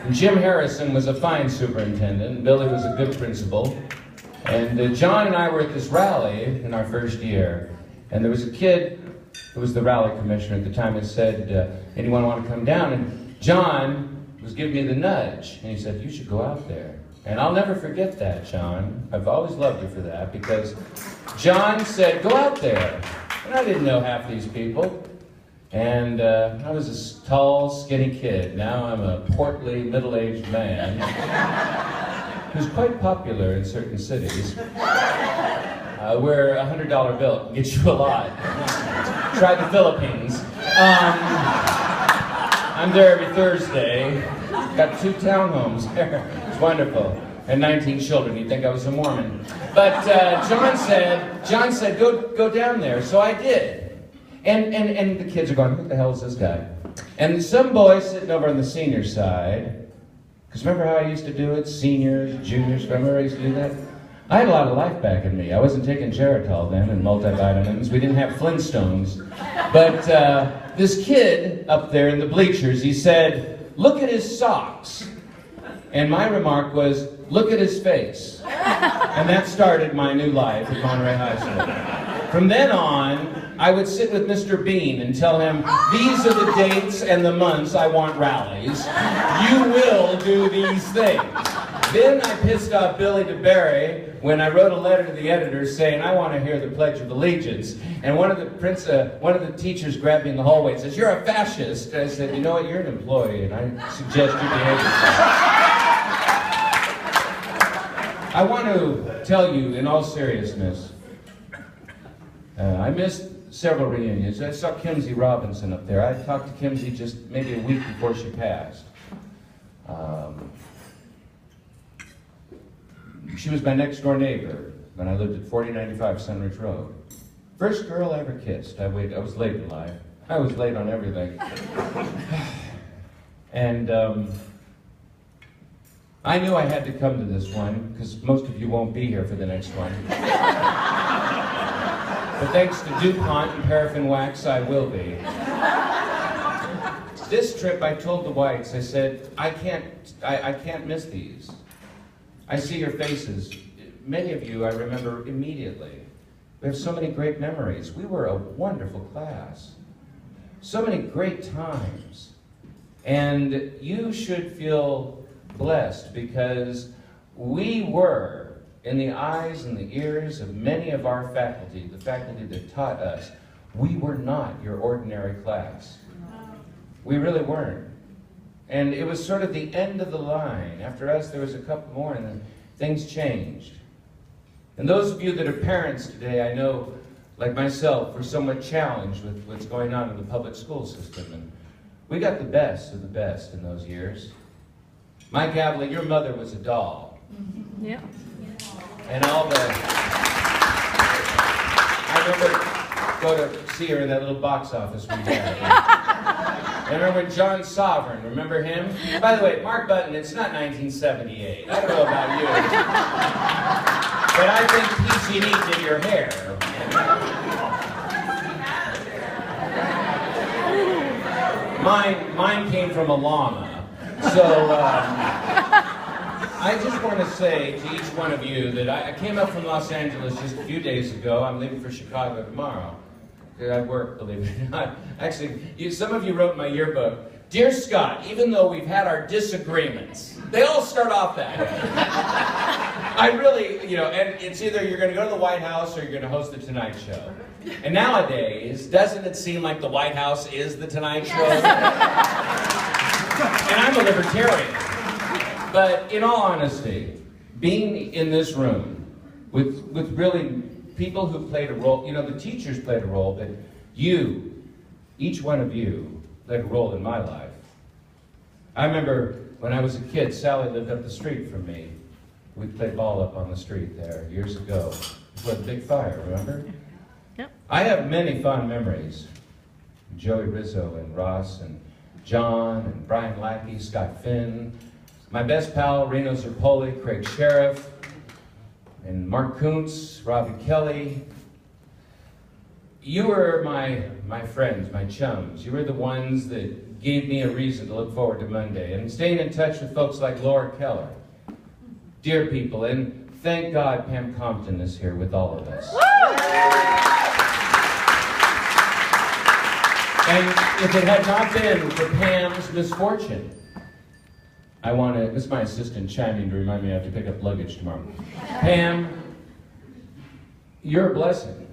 And Jim Harrison was a fine superintendent. Billy was a good principal. And John and I were at this rally in our first year. And there was a kid who was the rally commissioner at the time and said, anyone want to come down? And John was giving me the nudge. And he said, you should go out there. And I'll never forget that, John. I've always loved you for that, because John said, go out there. And I didn't know half these people. And I was a tall, skinny kid. Now I'm a portly, middle-aged man who's quite popular in certain cities. Where a $100 bill can get you a lot. Try the Philippines. I'm there every Thursday. Got 2 townhomes there. It's wonderful. And 19 children. You'd think I was a Mormon. But John said, go down there. So I did. And the kids are going, who the hell is this guy? And some boy sitting over on the senior side, because remember how I used to do it? Seniors, juniors, remember I used to do that? I had a lot of life back in me. I wasn't taking Geritol then and multivitamins. We didn't have Flintstones. But this kid up there in the bleachers, he said, look at his socks. And my remark was, look at his face. And that started my new life at Monterey High School. From then on, I would sit with Mr. Bean and tell him, these are the dates and the months I want rallies. You will do these things. Then I pissed off Billy DeBerry when I wrote a letter to the editors saying, I want to hear the Pledge of Allegiance. And one of the teachers grabbed me in the hallway and says, you're a fascist. And I said, you know what, you're an employee, and I suggest you behave yourself. I want to tell you, in all seriousness, I missed several reunions. I saw Kimsey Robinson up there. I talked to Kimsey just maybe a week before she passed. She was my next door neighbor when I lived at 4095 Sunridge Road. First girl I ever kissed. I was late in life. I was late on everything. And I knew I had to come to this one, because most of you won't be here for the next one. But thanks to DuPont and paraffin wax, I will be. This trip, I told the whites, I said, I can't miss these. I see your faces. Many of you I remember immediately. We have so many great memories. We were a wonderful class. So many great times. And you should feel blessed, because we were, in the eyes and the ears of many of our faculty, the faculty that taught us, we were not your ordinary class. We really weren't. And it was sort of the end of the line. After us, there was a couple more, and then things changed. And those of you that are parents today, I know, like myself, were somewhat challenged with what's going on in the public school system. And we got the best of the best in those years. Mike Avila, your mother was a doll. Yeah. And all the... I remember go to see her in that little box office we had. I remember when John Sovereign, remember him? By the way, Mark Button, it's not 1978. I don't know about you. But I think PG&E did your hair. Mine came from a llama. So, I just want to say to each one of you that I came up from Los Angeles just a few days ago. I'm leaving for Chicago tomorrow. I work, believe it or not. Actually, some of you wrote in my yearbook, Dear Scott, even though we've had our disagreements, they all start off that way. I really, and it's either you're going to go to the White House or you're going to host the Tonight Show. And nowadays, doesn't it seem like the White House is the Tonight Show? And I'm a libertarian. But in all honesty, being in this room with really people who played a role, the teachers played a role, but you, each one of you, played a role in my life. I remember when I was a kid, Sally lived up the street from me. We played ball up on the street there years ago before the big fire, remember? Yep. I have many fond memories. Joey Rizzo and Ross and John and Brian Lackey, Scott Finn, my best pal, Reno Zerpoli, Craig Sheriff, and Mark Kuntz, Robbie Kelly. You were my friends, my chums. You were the ones that gave me a reason to look forward to Monday. And staying in touch with folks like Laura Keller. Dear people, and thank God Pam Compton is here with all of us. And if it had not been for Pam's misfortune, this is my assistant chiming to remind me I have to pick up luggage tomorrow. Pam, you're a blessing.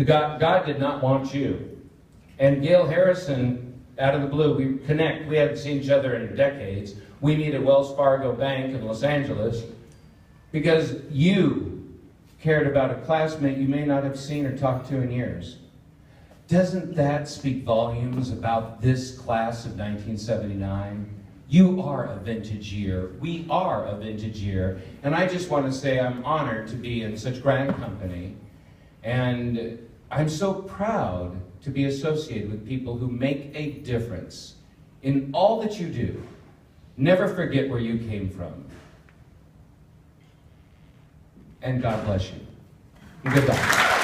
God did not want you. And Gail Harrison, out of the blue, we connect. We haven't seen each other in decades. We meet at Wells Fargo Bank in Los Angeles because you cared about a classmate you may not have seen or talked to in years. Doesn't that speak volumes about this class of 1979? You are a vintage year. We are a vintage year. And I just want to say I'm honored to be in such grand company. And I'm so proud to be associated with people who make a difference in all that you do. Never forget where you came from. And God bless you. And goodbye.